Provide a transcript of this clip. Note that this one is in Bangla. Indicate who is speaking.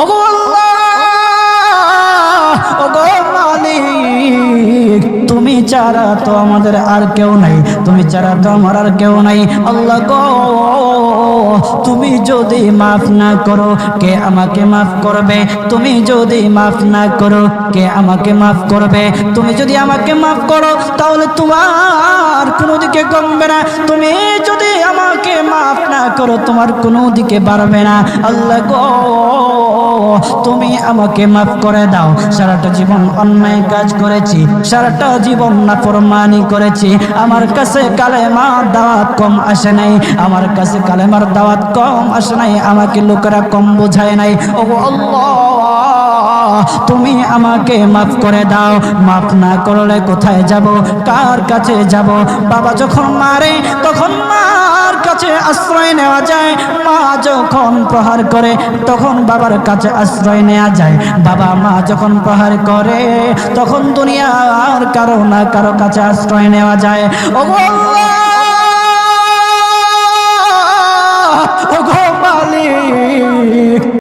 Speaker 1: ওগো আল্লাহ, ওগো মালিক, তুমি ছাড়া তো আমাদের আর কেউ নাই, তুমি ছাড়া তো আমার আর কেউ নাই। আল্লাহ গো, তুমি যদি মাফ না করো কে আমাকে মাফ করবে? তুমি যদি মাফ না করো কে আমাকে মাফ করবে? তুমি যদি আমাকে মাফ করো তাহলে তোমার কোনো দিকে কমবে না, তুমি যদি আমাকে মাফ না করো তোমার কোনো দিকে বাড়বে না। আল্লাহ গো, তুমি আমাকে মাফ করে দাও। সারাটা জীবন অন্যায় কাজ করেছি, সারাটা জীবন নাফরমানি করেছি, আমার কাছে কালেমার দাওয়াত কম আসে নাই, আমার কাছে কালেমার দাওয়াত কম আসে নাই, আমাকে লোকেরা কম বোঝায় নাই। ও আল্লাহ, তুমি আমাকে মাফ করে দাও। মাফ না করলে কোথায় যাব, কার কাছে যাব? বাবা যখন মারে তখন মার কাছে আশ্রয় নেওয়া যায়, মা যখন প্রহার করে তখন বাবার কাছে আশ্রয় নেওয়া যায়, বাবা মা যখন প্রহার করে তখন দুনিয়ার কারো না কারো কাছে আশ্রয় নেওয়া যায়। ও আল্লাহ,